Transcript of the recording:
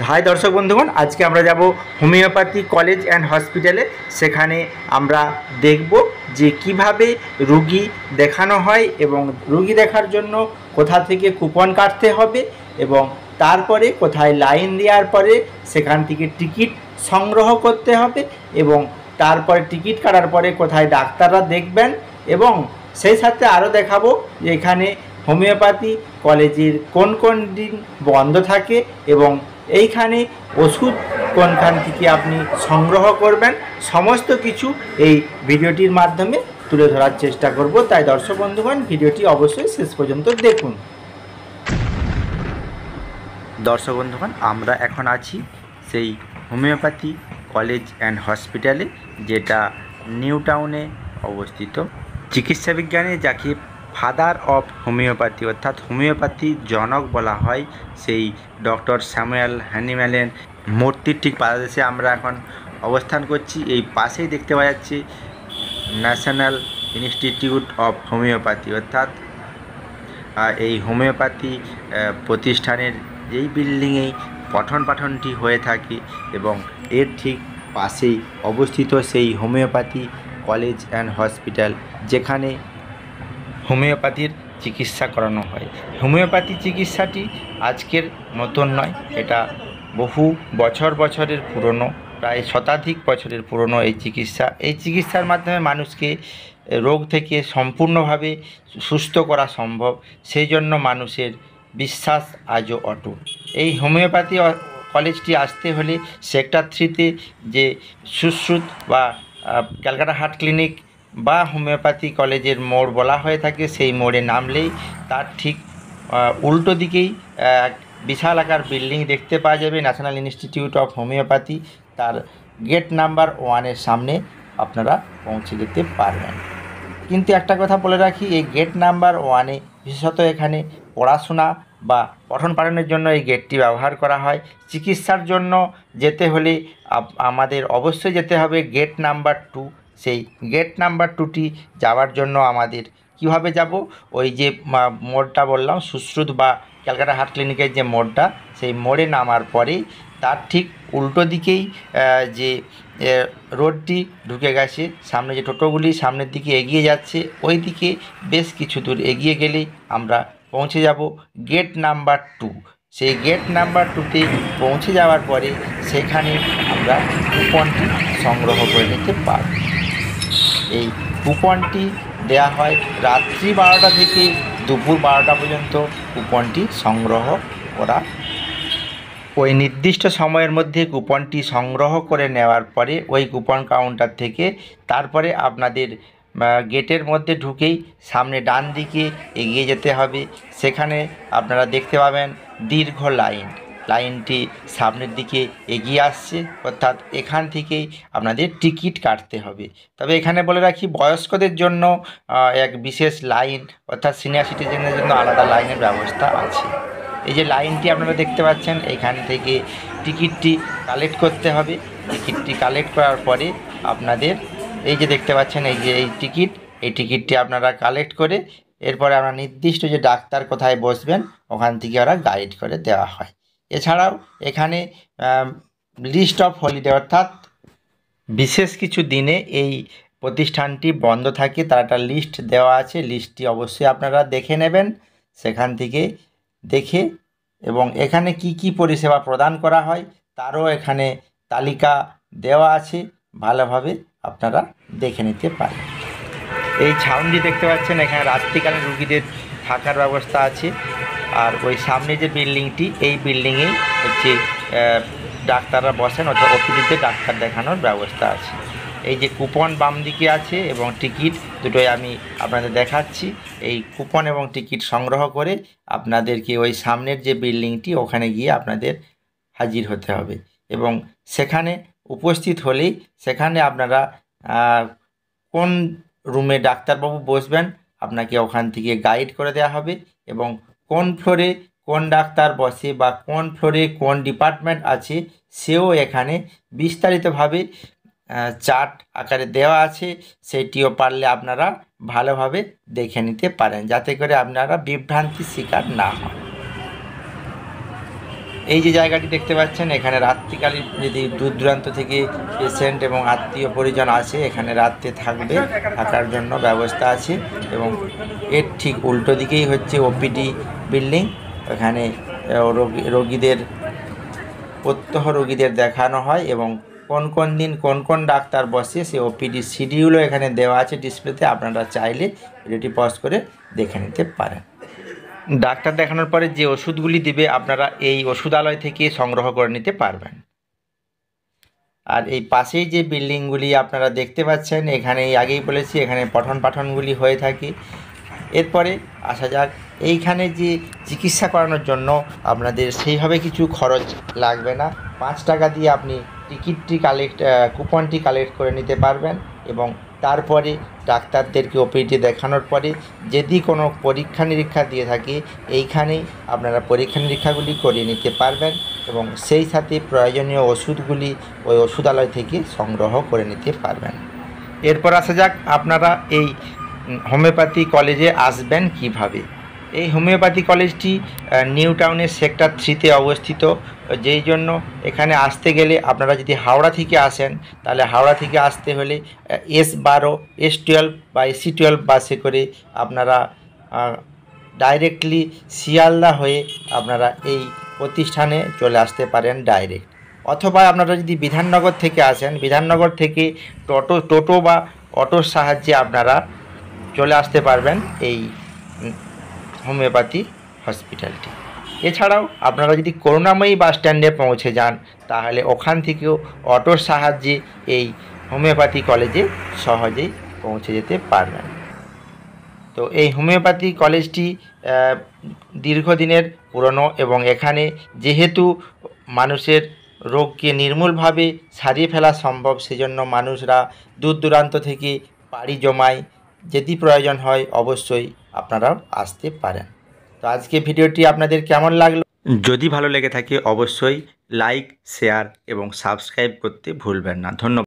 High দর্শক বন্ধুগণ, আজকে আমরা যাব হোমিওপ্যাথি কলেজ অ্যান্ড হসপিটালে। সেখানে আমরা দেখব যে কিভাবে রুগী দেখানো হয় এবং রুগী দেখার জন্য কোথা থেকে কুপন কাটতে হবে এবং তারপরে কোথায় লাইন দেওয়ার পরে সেখান থেকে টিকিট সংগ্রহ করতে হবে এবং তারপরে টিকিট কাটার পরে কোথায় ডাক্তাররা দেখবেন এবং সেই সাথে আরও দেখাবো যে এখানে হোমিওপ্যাথি কলেজের কোন কোন দিন বন্ধ থাকে এবং এইখানে ওষুধ কোনখান থেকে আপনি সংগ্রহ করবেন, সমস্ত কিছু এই ভিডিওটির মাধ্যমে তুলে ধরার চেষ্টা করব। তাই দর্শক বন্ধুগণ, ভিডিওটি অবশ্যই শেষ পর্যন্ত দেখুন। দর্শক বন্ধুগণ, আমরা এখন আছি সেই হোমিওপ্যাথি কলেজ অ্যান্ড হসপিটালে, যেটা নিউ টাউনে অবস্থিত। চিকিৎসা বিজ্ঞানে যাকে ফাদার অফ হোমিওপ্যাথি অর্থাৎ হোমিওপ্যাথির জনক বলা হয়, সেই ডক্টর স্যামুয়েল হ্যানিম্যানের মূর্তির ঠিক পাদদেশে আমরা এখন অবস্থান করছি। এই পাশেই দেখতে পাওয়া যাচ্ছে ন্যাশনাল ইনস্টিটিউট অফ হোমিওপ্যাথি, অর্থাৎ এই হোমিওপ্যাথি প্রতিষ্ঠানের এই বিল্ডিংয়েই পঠন পাঠনটি হয়ে থাকে এবং এর ঠিক পাশেই অবস্থিত সেই হোমিওপ্যাথি কলেজ অ্যান্ড হসপিটাল, যেখানে হোমিওপ্যাথির চিকিৎসা করানো হয়। হোমিওপ্যাথি চিকিৎসাটি আজকের নতুন নয়, এটা বহু বছরের পুরনো, প্রায় শতাধিক বছরের পুরনো এই চিকিৎসা। এই চিকিৎসার মাধ্যমে মানুষকে রোগ থেকে সম্পূর্ণভাবে সুস্থ করা সম্ভব, সেই জন্য মানুষের বিশ্বাস আজও অটুট। এই হোমিওপ্যাথি কলেজটি আসতে হলে সেক্টর 3-তে যে সুশ্রুত বা ক্যালকাটা হার্ট ক্লিনিক বা হোমিওপ্যাথি কলেজের মোড় বলা হয়ে থাকে, সেই মোড়ে নামলেই তার ঠিক উল্টো দিকেই এক বিশাল আকার বিল্ডিং দেখতে পাওয়া যাবে, ন্যাশনাল ইনস্টিটিউট অফ হোমিওপ্যাথি। তার গেট নাম্বার 1-এর সামনে আপনারা পৌঁছে যেতে পারবেন। কিন্তু একটা কথা বলে রাখি, এই গেট নাম্বার 1-এ বিশেষত এখানে পড়াশোনা বা পঠন পাঠনের জন্য এই গেটটি ব্যবহার করা হয়। চিকিৎসার জন্য যেতে হলে আমাদের অবশ্যই যেতে হবে গেট নাম্বার 2। সেই গেট নাম্বার 2টি যাওয়ার জন্য আমাদের কিভাবে যাব, ওই যে মোড়টা বললাম সুশ্রুত বা ক্যালকাটা হার্ট ক্লিনিকের যে মোড়টা, সেই মোড়ে নামার পরেই তার ঠিক উল্টো দিকেই যে রোডটি ঢুকে গেছে, সামনে যে টোটোগুলি সামনের দিকে এগিয়ে যাচ্ছে, ওই দিকে বেশ কিছু দূর এগিয়ে গেলেই আমরা পৌঁছে যাব গেট নাম্বার 2। সেই গেট নাম্বার 2তে পৌঁছে যাওয়ার পরে সেখানে আমরা কুপনটি সংগ্রহ করে নিতে পারব। এই কুপনটি দেয়া হয় রাত্রি 12টা থেকে দুপুর 12টা পর্যন্ত কুপনটি সংগ্রহ করা। ওই নির্দিষ্ট সময়ের মধ্যে কুপনটি সংগ্রহ করে নেওয়ার পরে ওই কুপন কাউন্টার থেকে তারপরে আপনাদের গেটের মধ্যে ঢুকেই সামনে ডান দিকে এগিয়ে যেতে হবে। সেখানে আপনারা দেখতে পাবেন দীর্ঘ লাইনটি সামনের দিকে এগিয়ে আসছে, অর্থাৎ এখান থেকেই আপনাদের টিকিট কাটতে হবে। তবে এখানে বলে রাখি, বয়স্কদের জন্য এক বিশেষ লাইন, অর্থাৎ সিনিয়র সিটিজেনের জন্য আলাদা লাইনের ব্যবস্থা আছে। এই যে লাইনটি আপনারা দেখতে পাচ্ছেন, এখান থেকে টিকিটটি কালেক্ট করতে হবে। টিকিটটি কালেক্ট করার পরে আপনাদের এই যে দেখতে পাচ্ছেন, এই যে এই টিকিটটি আপনারা কালেক্ট করে এরপরে আমরা নির্দিষ্ট যে ডাক্তার কোথায় বসবেন ওখান থেকে ওরা গাইড করে দেওয়া হয়। এছাড়াও এখানে লিস্ট অফ হলিডে, অর্থাৎ বিশেষ কিছু দিনে এই প্রতিষ্ঠানটি বন্ধ থাকে, তার একটা লিস্ট দেওয়া আছে। লিস্টটি অবশ্যই আপনারা দেখে নেবেন সেখান থেকে দেখে, এবং এখানে কি কি পরিষেবা প্রদান করা হয় তারও এখানে তালিকা দেওয়া আছে, ভালোভাবে আপনারা দেখে নিতে পারেন। এই ছাউনি দেখতে পাচ্ছেন, এখানে রাত্রিকালীন রুগীদের থাকার ব্যবস্থা আছে। আর ওই সামনে যে বিল্ডিংটি, এই বিল্ডিংয়েই হচ্ছে ডাক্তাররা বসেন, অর্থাৎ ওপিডিতে ডাক্তার দেখানোর ব্যবস্থা আছে। এই যে কুপন বাম দিকে আছে এবং টিকিট দুটোই আমি আপনাদের দেখাচ্ছি। এই কুপন এবং টিকিট সংগ্রহ করে আপনাদেরকে ওই সামনের যে বিল্ডিংটি ওখানে গিয়ে আপনাদের হাজির হতে হবে এবং সেখানে উপস্থিত হলেই সেখানে আপনারা কোন রুমে ডাক্তারবাবু বসবেন আপনাকে ওখান থেকে গাইড করে দেওয়া হবে এবং কোন ফ্লোরে কোন ডাক্তার বসে বা কোন ফ্লোরে কোন ডিপার্টমেন্ট আছে সেও এখানে বিস্তারিতভাবে চার্ট আকারে দেওয়া আছে। সেটিও পারলে আপনারা ভালোভাবে দেখে নিতে পারেন, যাতে করে আপনারা বিভ্রান্তির শিকার না হন। এই যে জায়গাটি দেখতে পাচ্ছেন, এখানে রাত্রিকালীন যদি দূর দূরান্ত থেকে পেশেন্ট এবং আত্মীয় পরিজন আসে, এখানে রাত্রে থাকবে, থাকার জন্য ব্যবস্থা আছে। এবং এর ঠিক উল্টো দিকেই হচ্ছে ওপিডি বিল্ডিং। এখানে রোগীদের প্রত্যহ রোগীদের দেখানো হয় এবং কোন কোন দিন কোন কোন ডাক্তার বসে সে ওপিডি শিডিউলও এখানে দেওয়া আছে ডিসপ্লেতে। আপনারা চাইলে ভিডিওটি পজ করে দেখে নিতে পারেন। ডাক্তার দেখানোর পরে যে ওষুধগুলি দিবে আপনারা এই ওষুধালয় থেকে সংগ্রহ করে নিতে পারবেন। আর এই পাশেই যে বিল্ডিংগুলি আপনারা দেখতে পাচ্ছেন, এখানে আগেই বলেছি এখানে পঠন পাঠনগুলি হয়ে থাকে। এরপরে আসা যাক, এইখানে যে চিকিৎসা করানোর জন্য আপনাদের সেইভাবে কিছু খরচ লাগবে না। 5 টাকা দিয়ে আপনি কুপনটি কালেক্ট করে নিতে পারবেন এবং তারপরে ডাক্তারদেরকে ওপিডি দেখানোর পরে যদি কোনো পরীক্ষা নিরীক্ষা দিয়ে থাকে, এইখানেই আপনারা পরীক্ষা নিরীক্ষাগুলি করিয়ে নিতে পারবেন এবং সেই সাথে প্রয়োজনীয় ওষুধগুলি ওই ওষুধালয় থেকে সংগ্রহ করে নিতে পারবেন। এরপর আসা যাক, আপনারা এই হোমিওপ্যাথি কলেজে আসবেন কিভাবে। এই হোমিওপ্যাথি কলেজটি নিউ টাউনের সেক্টর 3-তে অবস্থিত, যেই জন্য এখানে আসতে গেলে আপনারা যদি হাওড়া থেকে আসেন, তাহলে হাওড়া থেকে আসতে হলে S12, S12 বা SC12 বাসে করে আপনারা ডাইরেক্টলি শিয়ালদা হয়ে আপনারা এই প্রতিষ্ঠানে চলে আসতে পারেন ডাইরেক্ট। অথবা আপনারা যদি বিধাননগর থেকে আসেন, বিধাননগর থেকে টোটো বা অটোর সাহায্যে আপনারা চলে আসতে পারবেন এই হোমিওপ্যাথি হসপিটালটি। এছাড়াও আপনারা যদি করুণাময়ী বাস স্ট্যান্ডে পৌঁছে যান, তাহলে ওখান থেকেও অটোর সাহায্যে এই হোমিওপ্যাথি কলেজে সহজেই পৌঁছে যেতে পারবেন। তো এই হোমিওপ্যাথি কলেজটি দীর্ঘদিনের পুরনো এবং এখানে যেহেতু মানুষের রোগকে নির্মূলভাবে সারিয়ে ফেলা সম্ভব, সেজন্য মানুষরা দূর দূরান্ত থেকে পাড়ি জমায়। যদি প্রয়োজন হয় অবশ্যই আপনারাও আসতে পারেন। তো আজকে ভিডিওটি আপনাদের কেমন লাগলো? যদি ভালো লেগে থাকে অবশ্যই লাইক, শেয়ার এবং সাবস্ক্রাইব করতে ভুলবেন না। ধন্যবাদ।